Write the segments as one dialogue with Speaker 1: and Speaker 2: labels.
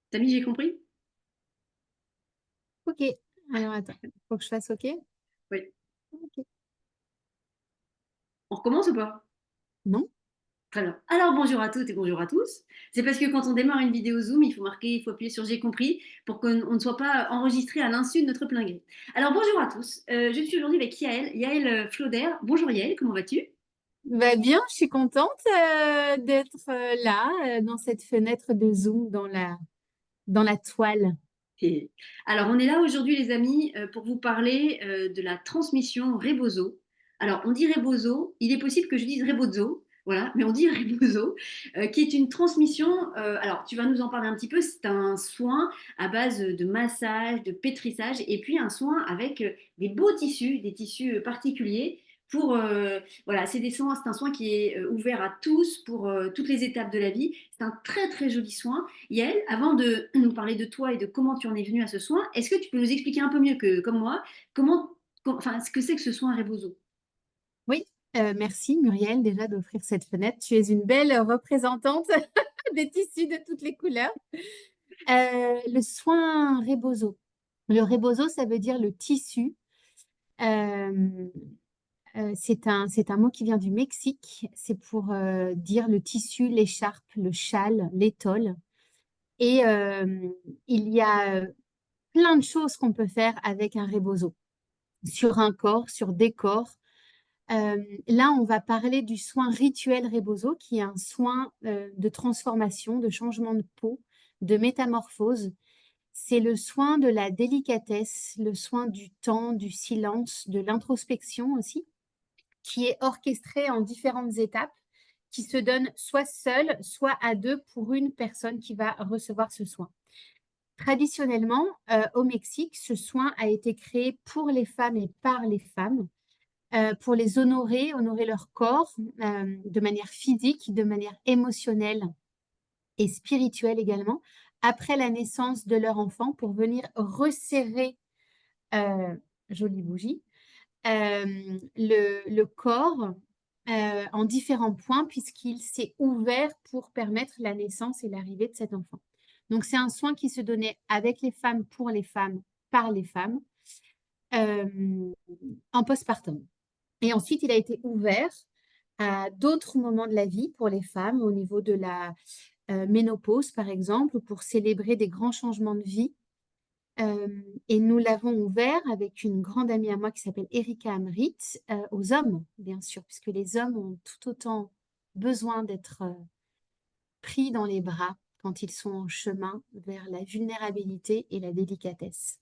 Speaker 1: T'as mis j'ai compris?
Speaker 2: Ok, alors attends, faut que je fasse ok.
Speaker 1: Oui.
Speaker 2: Ok.
Speaker 1: On recommence ou pas?
Speaker 2: Non?
Speaker 1: Très bien. Alors bonjour à toutes et bonjour à tous. C'est parce que quand on démarre une vidéo Zoom, il faut appuyer sur j'ai compris pour qu'on ne soit pas enregistré à l'insu de notre plein gré. Alors bonjour à tous. Je suis aujourd'hui avec Yael Flauder. Bonjour Yael, comment vas-tu?
Speaker 2: Bah bien, je suis contente d'être là, dans cette fenêtre de Zoom, dans la toile.
Speaker 1: Et- Alors, on est là aujourd'hui, les amis, pour vous parler de la transmission Rebozo. Alors, on dit Rebozo, il est possible que je dise Rebozo, voilà, mais on dit Rebozo, qui est une transmission. Alors, tu vas nous en parler un petit peu. C'est un soin à base de massage, de pétrissage, et puis un soin avec des beaux tissus, des tissus particuliers. Pour voilà, c'est un soin qui est ouvert à tous pour toutes les étapes de la vie. C'est un très très joli soin. Yael, avant de nous parler de toi et de comment tu en es venue à ce soin, est-ce que tu peux nous expliquer un peu mieux que comme moi enfin, ce que c'est que ce soin Rebozo?
Speaker 2: Oui, merci Muriel déjà d'offrir cette fenêtre. Tu es une belle représentante des tissus de toutes les couleurs. Le soin Rebozo. Le Rebozo, ça veut dire le tissu. Euh, c'est un mot qui vient du Mexique. C'est pour dire le tissu, l'écharpe, le châle, l'étole. Et il y a plein de choses qu'on peut faire avec un rebozo sur un corps, sur des corps. Là, on va parler du soin rituel rebozo, qui est un soin de transformation, de changement de peau, de métamorphose. C'est le soin de la délicatesse, le soin du temps, du silence, de l'introspection aussi, qui est orchestré en différentes étapes, qui se donne soit seul, soit à deux pour une personne qui va recevoir ce soin. Traditionnellement, au Mexique, ce soin a été créé pour les femmes et par les femmes, pour les honorer, honorer leur corps de manière physique, de manière émotionnelle et spirituelle également, après la naissance de leur enfant, pour venir resserrer, euh, jolie bougie, le corps en différents points, puisqu'il s'est ouvert pour permettre la naissance et l'arrivée de cet enfant. Donc, c'est un soin qui se donnait avec les femmes, pour les femmes, par les femmes, euh, en postpartum. Et ensuite, il a été ouvert à d'autres moments de la vie pour les femmes, au niveau de la ménopause, par exemple, pour célébrer des grands changements de vie. Et nous l'avons ouvert avec une grande amie à moi qui s'appelle Erika Amrit, aux hommes, bien sûr, puisque les hommes ont tout autant besoin d'être pris dans les bras quand ils sont en chemin vers la vulnérabilité et la délicatesse.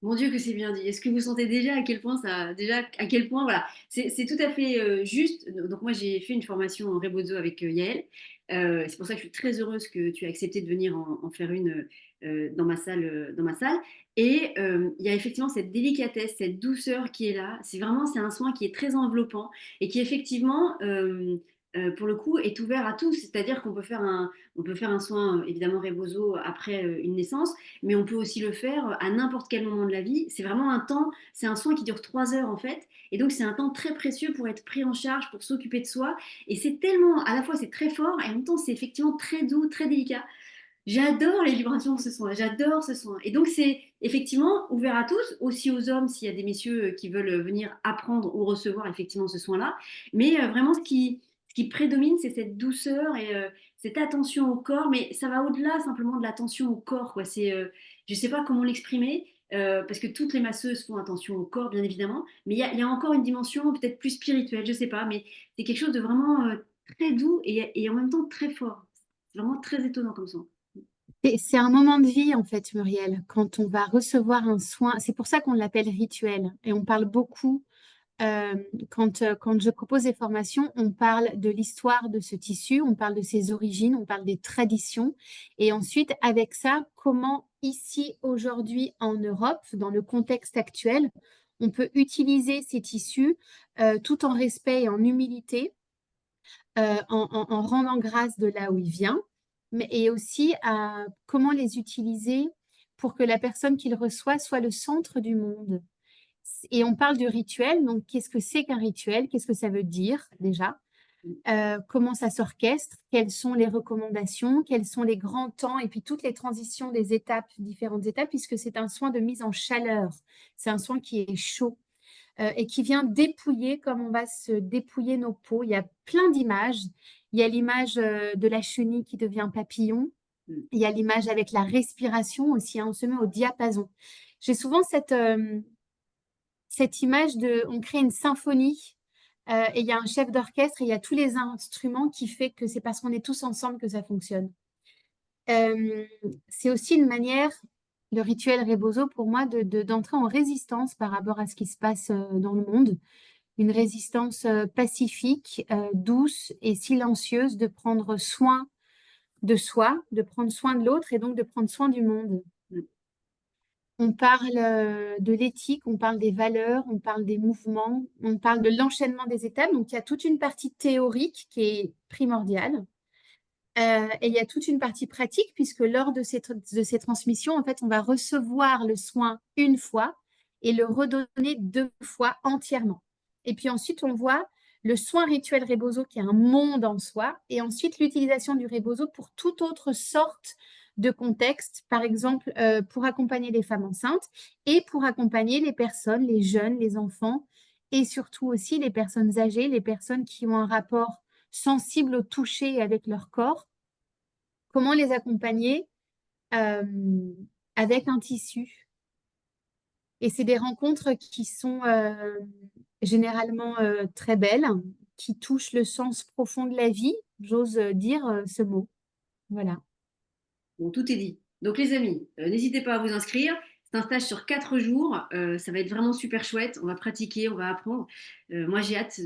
Speaker 1: Mon Dieu, que c'est bien dit. Est-ce que vous sentez déjà à quel point à quel point, voilà, c'est tout à fait juste. Donc moi, j'ai fait une formation en Rebozo avec Yael. C'est pour ça que je suis très heureuse que tu aies accepté de venir en faire une dans ma salle. Et il y a effectivement cette délicatesse, cette douceur qui est là. C'est un soin qui est très enveloppant et qui effectivement, pour le coup, est ouvert à tous. C'est-à-dire on peut faire un soin évidemment Rebozo après une naissance, mais on peut aussi le faire à n'importe quel moment de la vie. C'est vraiment un temps, c'est un soin qui dure 3 heures en fait, et donc c'est un temps très précieux pour être pris en charge, pour s'occuper de soi, et c'est tellement, à la fois c'est très fort, et en même temps c'est effectivement très doux, très délicat. J'adore les vibrations de ce soin, j'adore ce soin. Et donc c'est effectivement ouvert à tous, aussi aux hommes s'il y a des messieurs qui veulent venir apprendre ou recevoir effectivement ce soin-là. Mais vraiment ce qui prédomine, c'est cette douceur et cette attention au corps, mais ça va au-delà simplement de l'attention au corps, quoi. Je ne sais pas comment l'exprimer. Parce que toutes les masseuses font attention au corps, bien évidemment, mais il y a encore une dimension peut-être plus spirituelle, je ne sais pas, mais c'est quelque chose de vraiment très doux et en même temps très fort. C'est vraiment très étonnant comme ça.
Speaker 2: C'est un moment de vie, en fait, Muriel, quand on va recevoir un soin. C'est pour ça qu'on l'appelle rituel. Et on parle beaucoup, euh, quand je propose des formations, on parle de l'histoire de ce tissu, on parle de ses origines, on parle des traditions. Et ensuite, avec ça, comment ici, aujourd'hui, en Europe, dans le contexte actuel, on peut utiliser ces tissus tout en respect et en humilité, en rendant grâce de là où il vient, mais, et aussi à comment les utiliser pour que la personne qui le reçoit soit le centre du monde. Et on parle du rituel, donc qu'est-ce que c'est qu'un rituel? Qu'est-ce que ça veut dire déjà? comment ça s'orchestre, quelles sont les recommandations, quels sont les grands temps et puis toutes les transitions des étapes, différentes étapes, puisque c'est un soin de mise en chaleur. C'est un soin qui est chaud et qui vient dépouiller comme on va se dépouiller nos peaux. Il y a plein d'images. Il y a l'image de la chenille qui devient papillon.
Speaker 1: Mm.
Speaker 2: Il y a l'image avec la respiration aussi, hein, on se met au diapason. J'ai souvent cette image de, on crée une symphonie et il y a un chef d'orchestre et il y a tous les instruments qui fait que c'est parce qu'on est tous ensemble que ça fonctionne. C'est aussi une manière, le rituel Rebozo pour moi, d'entrer en résistance par rapport à ce qui se passe dans le monde. Une résistance pacifique, douce et silencieuse de prendre soin de soi, de prendre soin de l'autre et donc de prendre soin du monde.
Speaker 1: Mm.
Speaker 2: On parle de l'éthique, on parle des valeurs, on parle des mouvements, on parle de l'enchaînement des étapes. Donc, il y a toute une partie théorique qui est primordiale. Et il y a toute une partie pratique, puisque lors de ces transmissions, en fait, on va recevoir le soin une fois et le redonner 2 fois entièrement. Et puis ensuite, on voit le soin rituel Rebozo, qui est un monde en soi, et ensuite l'utilisation du Rebozo pour toute autre sorte de contexte, par exemple pour accompagner les femmes enceintes et pour accompagner les personnes, les jeunes, les enfants, et surtout aussi les personnes âgées, les personnes qui ont un rapport sensible au toucher avec leur corps, comment les accompagner euh, avec un tissu. Et c'est des rencontres qui sont généralement très belles, qui touchent le sens profond de la vie, j'ose dire ce mot. Voilà.
Speaker 1: Bon, tout est dit. Donc, les amis, n'hésitez pas à vous inscrire. C'est un stage sur 4 jours. Ça va être vraiment super chouette. On va pratiquer, on va apprendre. Moi, j'ai hâte.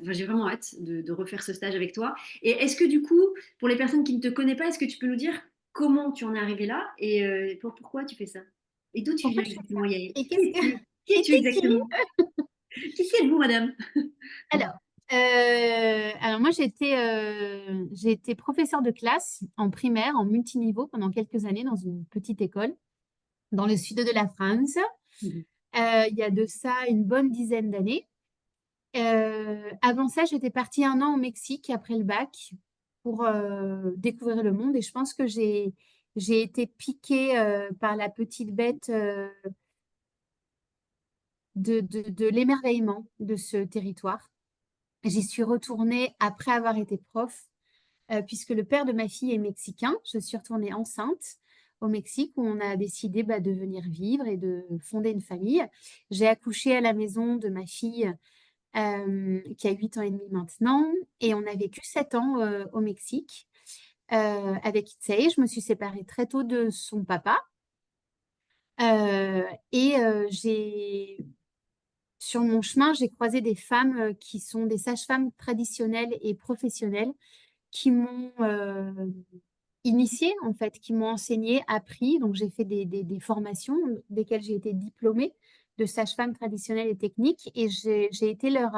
Speaker 1: Enfin, j'ai vraiment hâte de refaire ce stage avec toi. Et est-ce que du coup, pour les personnes qui ne te connaissent pas, est-ce que tu peux nous dire comment tu en es arrivé là et pourquoi tu fais ça? Et d'où tu
Speaker 2: Pourquoi
Speaker 1: viens
Speaker 2: je fais ça?
Speaker 1: exactement, Yael?
Speaker 2: Et
Speaker 1: Qui
Speaker 2: qu'est-ce que...
Speaker 1: es-tu? Qui
Speaker 2: Et
Speaker 1: es-tu
Speaker 2: t'es qui?
Speaker 1: exactement? Qui êtes-vous, madame?
Speaker 2: Alors, alors moi, j'ai été professeure de classe en primaire, en multiniveau pendant quelques années dans une petite école dans le sud de la France. Il y a de ça une bonne dizaine d'années. Avant ça, j'étais partie un an au Mexique après le bac pour découvrir le monde et je pense que j'ai été piquée par la petite bête de l'émerveillement de ce territoire. J'y suis retournée après avoir été prof, puisque le père de ma fille est mexicain. Je suis retournée enceinte au Mexique où on a décidé de venir vivre et de fonder une famille. J'ai accouché à la maison de ma fille qui a 8 ans et demi maintenant, et on a vécu 7 ans au Mexique avec Itsei. Je me suis séparée très tôt de son papa. Sur mon chemin, j'ai croisé des femmes qui sont des sages-femmes traditionnelles et professionnelles qui m'ont initiée, en fait, qui m'ont enseigné, appris. Donc, j'ai fait des formations desquelles j'ai été diplômée de sage-femme traditionnelle et technique et j'ai été leur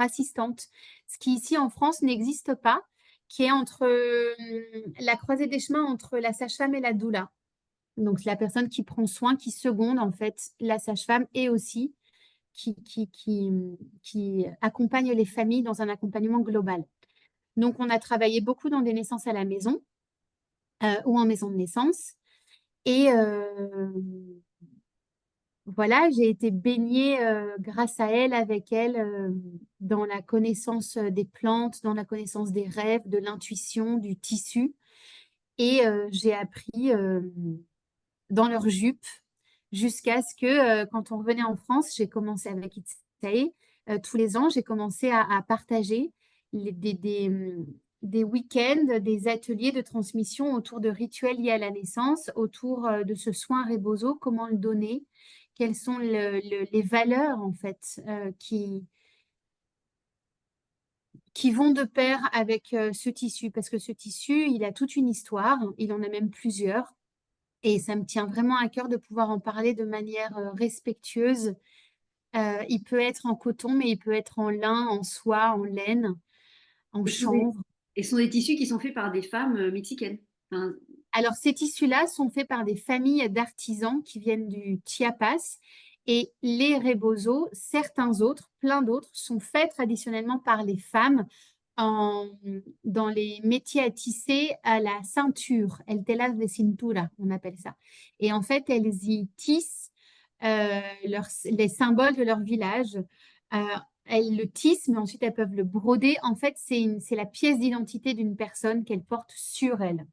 Speaker 2: assistante. Ce qui, ici en France, n'existe pas, qui est entre la croisée des chemins entre la sage-femme et la doula. Donc, c'est la personne qui prend soin, qui seconde, en fait, la sage-femme et aussi qui accompagne les familles dans un accompagnement global. Donc, on a travaillé beaucoup dans des naissances à la maison ou en maison de naissance. Et voilà, j'ai été baignée grâce à elle, avec elle, dans la connaissance des plantes, dans la connaissance des rêves, de l'intuition, du tissu. Et j'ai appris dans leur jupe jusqu'à ce que, quand on revenait en France, j'ai commencé avec Itsei. Tous les ans, j'ai commencé à partager des week-ends, des ateliers de transmission autour de rituels liés à la naissance, autour de ce soin Rebozo, comment le donner, quelles sont les valeurs en fait qui vont de pair avec ce tissu, parce que ce tissu, il a toute une histoire, il en a même plusieurs. Et ça me tient vraiment à cœur de pouvoir en parler de manière respectueuse. Il peut être en coton, mais il peut être en lin, en soie, en laine, en
Speaker 1: Et
Speaker 2: chanvre.
Speaker 1: ce sont des tissus qui sont faits par des femmes mexicaines. Enfin,
Speaker 2: Alors, ces tissus-là sont faits par des familles d'artisans qui viennent du Chiapas. Et les rebozos, certains autres, plein d'autres, sont faits traditionnellement par les femmes en, dans les métiers à tisser à la ceinture, el telas de cintura, on appelle ça. Et en fait, elles y tissent les symboles de leur village. Euh, Elles le tissent, mais ensuite elles peuvent le broder. En fait, c'est la pièce d'identité d'une personne qu'elle porte sur elle.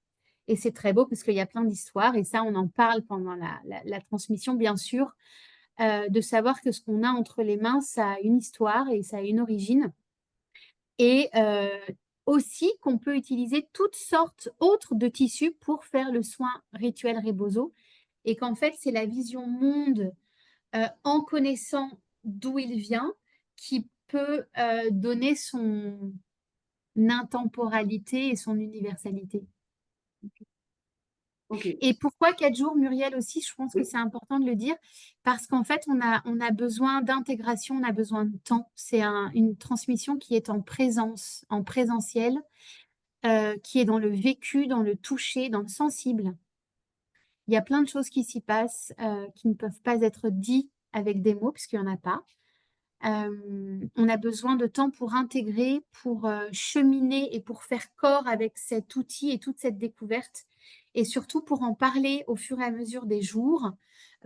Speaker 2: Et c'est très beau parce qu'il y a plein d'histoires. Et ça, on en parle pendant la transmission, bien sûr, de savoir que ce qu'on a entre les mains, ça a une histoire et ça a une origine. Et aussi qu'on peut utiliser toutes sortes autres de tissus pour faire le soin rituel Rebozo. Et qu'en fait, c'est la vision monde en connaissant d'où il vient qui peut donner son intemporalité et son universalité.
Speaker 1: Ok.
Speaker 2: Et pourquoi 4 jours, Muriel aussi, je pense que
Speaker 1: Oui,
Speaker 2: c'est important de le dire, parce qu'en fait, on a besoin d'intégration, on a besoin de temps. C'est une transmission qui est en présence, en présentiel, qui est dans le vécu, dans le toucher, dans le sensible. Il y a plein de choses qui s'y passent, qui ne peuvent pas être dites avec des mots, puisqu'il n'y en a pas. On a besoin de temps pour intégrer, pour cheminer et pour faire corps avec cet outil et toute cette découverte. Et surtout pour en parler au fur et à mesure des jours,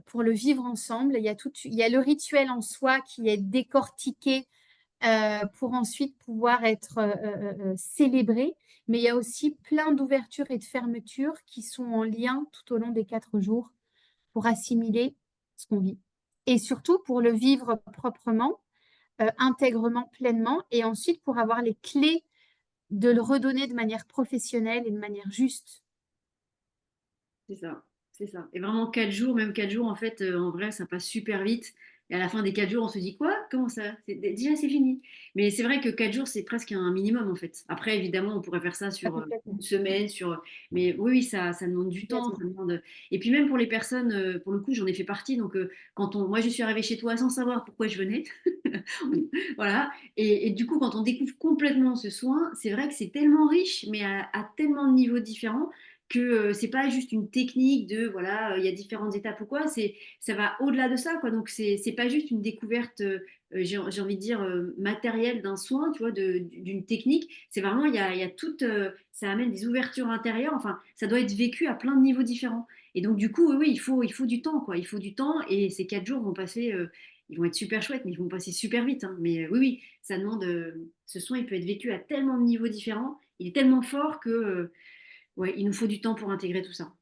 Speaker 2: pour le vivre ensemble. Il y a le rituel en soi qui est décortiqué pour ensuite pouvoir être célébré. Mais il y a aussi plein d'ouvertures et de fermetures qui sont en lien tout au long des 4 jours pour assimiler ce qu'on vit. Et surtout pour le vivre proprement, intègrement, pleinement, et ensuite pour avoir les clés de le redonner de manière professionnelle et de manière juste.
Speaker 1: c'est ça. C'est ça. Et vraiment 4 jours, même 4 jours, en fait, en vrai, ça passe super vite. Et à la fin des 4 jours, on se dit quoi? Comment ça? Déjà, c'est fini. Mais c'est vrai que 4 jours, c'est presque un minimum, en fait. Après, évidemment, on pourrait faire ça
Speaker 2: Ah,
Speaker 1: sur
Speaker 2: complètement.
Speaker 1: une semaine, mais oui, oui, ça demande du temps.
Speaker 2: Complètement.
Speaker 1: Ça demande... Et puis même pour les personnes, pour le coup, j'en ai fait partie. Donc, moi, je suis arrivée chez toi sans savoir pourquoi je venais. Voilà. Et du coup, quand on découvre complètement ce soin, c'est vrai que c'est tellement riche, mais à tellement de niveaux différents que c'est pas juste une technique de voilà, il y a différentes étapes ou quoi, ça va au-delà de ça quoi. Donc c'est pas juste une découverte j'ai envie de dire matérielle d'un soin, tu vois, d'une technique, c'est vraiment il y a toute ça amène des ouvertures intérieures, enfin, ça doit être vécu à plein de niveaux différents. Et donc du coup, oui, oui, il faut du temps quoi, il faut du temps et ces 4 jours vont passer ils vont être super chouettes, mais ils vont passer super vite, hein. Mais oui, oui, ça demande. Ce soin, il peut être vécu à tellement de niveaux différents. Il est tellement fort que ouais, il nous faut du temps pour intégrer tout ça.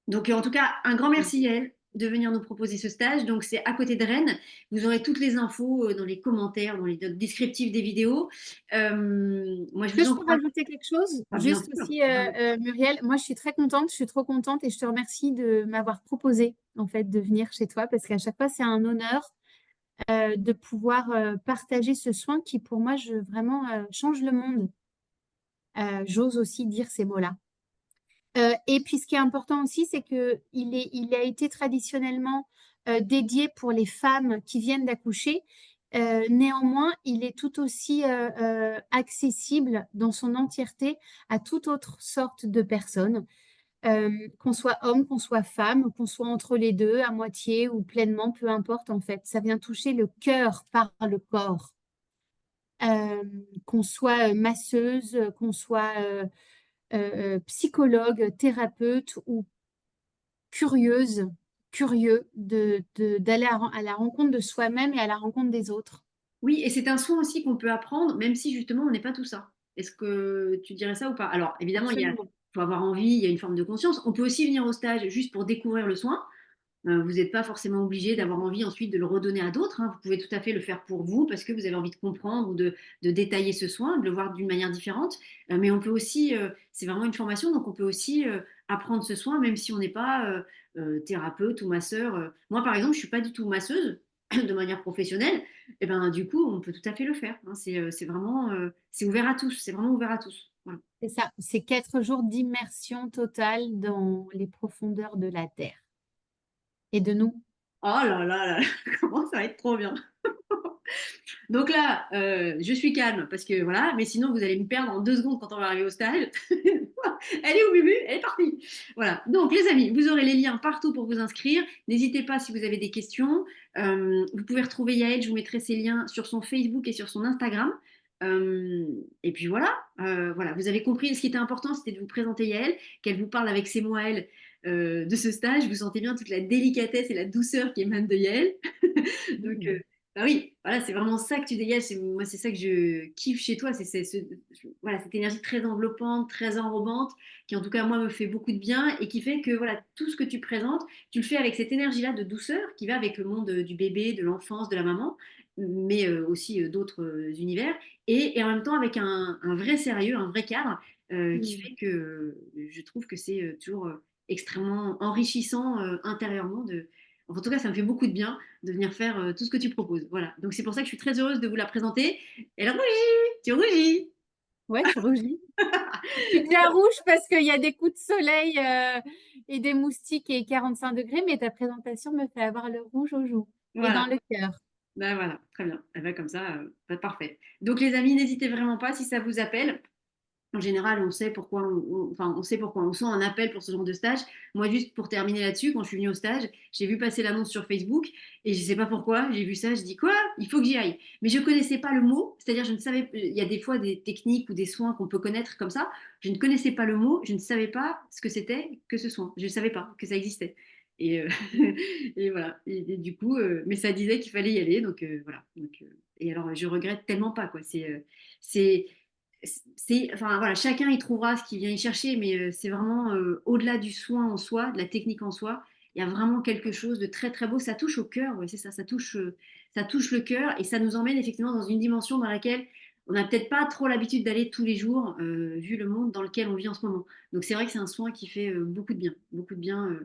Speaker 1: Donc, en tout cas, un grand merci, Yael, de venir nous proposer ce stage. Donc, c'est à côté de Rennes. Vous aurez toutes les infos dans les commentaires, dans les notes descriptives des vidéos. Moi, je
Speaker 2: Est-ce
Speaker 1: vous
Speaker 2: que je peux
Speaker 1: encourage.
Speaker 2: rajouter quelque chose?
Speaker 1: Ah, bien
Speaker 2: Juste
Speaker 1: sûr.
Speaker 2: aussi, Muriel, moi je suis très contente, je suis trop contente et je te remercie de m'avoir proposé en fait de venir chez toi parce qu'à chaque fois c'est un honneur de pouvoir partager ce soin qui pour moi vraiment change le monde. J'ose aussi dire ces mots-là. Et puis ce qui est important aussi, c'est que il a été traditionnellement dédié pour les femmes qui viennent d'accoucher. Néanmoins, il est tout aussi accessible dans son entièreté à toute autre sorte de personnes, qu'on soit homme, qu'on soit femme, qu'on soit entre les deux, à moitié ou pleinement, peu importe en fait. Ça vient toucher le cœur par le corps. Qu'on soit masseuse, qu'on soit psychologue, thérapeute ou curieuse, curieux d'aller à la rencontre de soi-même et à la rencontre des autres.
Speaker 1: Oui, et c'est un soin aussi qu'on peut apprendre, même si justement on n'est pas tout ça. Est-ce que tu dirais ça ou pas? Alors, évidemment,
Speaker 2: Absolument.
Speaker 1: faut avoir envie, il y a une forme de conscience. On peut aussi venir au stage juste pour découvrir le soin. Vous n'êtes pas forcément obligé d'avoir envie ensuite de le redonner à d'autres, hein. Vous pouvez tout à fait le faire pour vous parce que vous avez envie de comprendre ou de détailler ce soin, de le voir d'une manière différente. Mais on peut aussi, c'est vraiment une formation, donc on peut aussi apprendre ce soin même si on n'est pas thérapeute ou masseur. Moi, par exemple, je ne suis pas du tout masseuse de manière professionnelle. Et ben, du coup, on peut tout à fait le faire, hein. C'est vraiment, c'est ouvert à tous. C'est vraiment ouvert à tous. Voilà.
Speaker 2: C'est ça, c'est 4 jours d'immersion totale dans les profondeurs de la Terre et de nous.
Speaker 1: Oh là là là, comment ça va être trop bien. Donc là, je suis calme parce que voilà, mais sinon vous allez me perdre en 2 secondes quand on va arriver au stage. Elle est où, Bubu? Elle est partie. Voilà. Donc les amis, vous aurez les liens partout pour vous inscrire. N'hésitez pas si vous avez des questions. Vous pouvez retrouver Yael, je vous mettrai ses liens sur son Facebook et sur son Instagram. Et puis voilà, voilà, vous avez compris. Ce qui était important, c'était de vous présenter Yael, qu'elle vous parle avec ses mots à elle de ce stage. Vous sentez bien toute la délicatesse et la douceur qui émanent de Yael. Donc,
Speaker 2: Mm.
Speaker 1: bah oui, voilà, c'est vraiment ça que tu dégages. Moi, c'est ça que je kiffe chez toi. Voilà, cette énergie très enveloppante, très enrobante, qui en tout cas, moi, me fait beaucoup de bien et qui fait que voilà, tout ce que tu présentes, tu le fais avec cette énergie-là de douceur qui va avec le monde du bébé, de l'enfance, de la maman, mais aussi d'autres univers. Et en même temps, avec un vrai sérieux, un vrai cadre qui
Speaker 2: Mm.
Speaker 1: fait que je trouve que c'est toujours extrêmement enrichissant intérieurement. En tout cas, ça me fait beaucoup de bien de venir faire tout ce que tu proposes. Voilà. Donc c'est pour ça que je suis très heureuse de vous la présenter. Elle rougit, tu rougis.
Speaker 2: Ouais, je rougis. Je suis déjà rouge parce qu'il y a des coups de soleil et des moustiques et 45 degrés, mais ta présentation me fait avoir le rouge aux joues et
Speaker 1: Voilà.
Speaker 2: dans le cœur.
Speaker 1: Ben voilà, très bien. Eh ben, comme ça, parfait. Donc les amis, n'hésitez vraiment pas si ça vous appelle. En général, on sait pourquoi enfin, on sait pourquoi on sent un appel pour ce genre de stage. Moi, juste pour terminer là-dessus, quand je suis venue au stage, j'ai vu passer l'annonce sur Facebook et je ne sais pas pourquoi, j'ai vu ça, je dis quoi? Il faut que j'y aille. Mais je ne connaissais pas le mot, c'est-à-dire je ne savais, il y a des fois des techniques ou des soins qu'on peut connaître comme ça. Je ne connaissais pas le mot, je ne savais pas ce que c'était que ce soin. Je ne savais pas que ça existait. Et, et voilà. Et du coup, mais ça disait qu'il fallait y aller, donc voilà. Donc, et alors, je regrette tellement pas, quoi. C'est, enfin voilà, chacun y trouvera ce qu'il vient y chercher, mais c'est vraiment au-delà du soin en soi, de la technique en soi, il y a vraiment quelque chose de très très beau. Ça touche au cœur, ouais, c'est ça, ça touche le cœur et ça nous emmène effectivement dans une dimension dans laquelle on n'a peut-être pas trop l'habitude d'aller tous les jours, vu le monde dans lequel on vit en ce moment. Donc c'est vrai que c'est un soin qui fait beaucoup de bien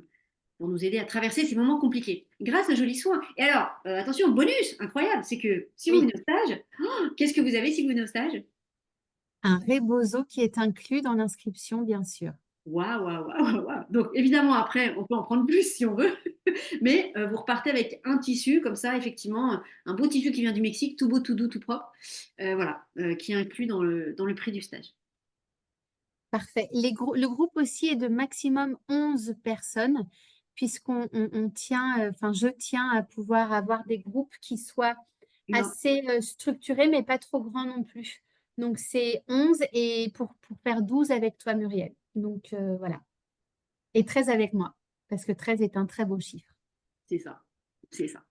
Speaker 1: pour nous aider à traverser ces moments compliqués, grâce à jolis soins. Et alors, attention, bonus incroyable, c'est que si vous
Speaker 2: Oui,
Speaker 1: venez au stage, oh, qu'est-ce que vous avez si vous venez au stage?
Speaker 2: un rebozo qui est inclus dans l'inscription, bien sûr.
Speaker 1: Waouh, waouh, waouh, waouh, waouh. Donc, évidemment, après, on peut en prendre plus si on veut, mais vous repartez avec un tissu, comme ça, effectivement, un beau tissu qui vient du Mexique, tout beau, tout doux, tout propre, voilà, qui est inclus dans le prix du stage.
Speaker 2: Parfait. Le groupe aussi est de maximum 11 personnes, puisqu'on on tient, enfin, je tiens à pouvoir avoir des groupes qui soient
Speaker 1: Non,
Speaker 2: assez structurés, mais pas trop grands non plus. Donc, c'est 11 et pour faire 12 avec toi, Muriel. Donc, voilà. Et 13 avec moi, parce que 13 est un très beau chiffre.
Speaker 1: c'est ça, c'est ça.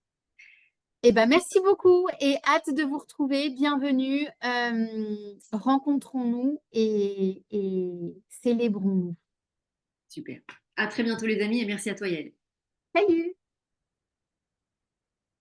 Speaker 2: Eh ben, merci beaucoup et hâte de vous retrouver. Bienvenue. Rencontrons-nous et célébrons-nous.
Speaker 1: Super. À très bientôt, les amis, et merci à toi, Yael.
Speaker 2: Salut!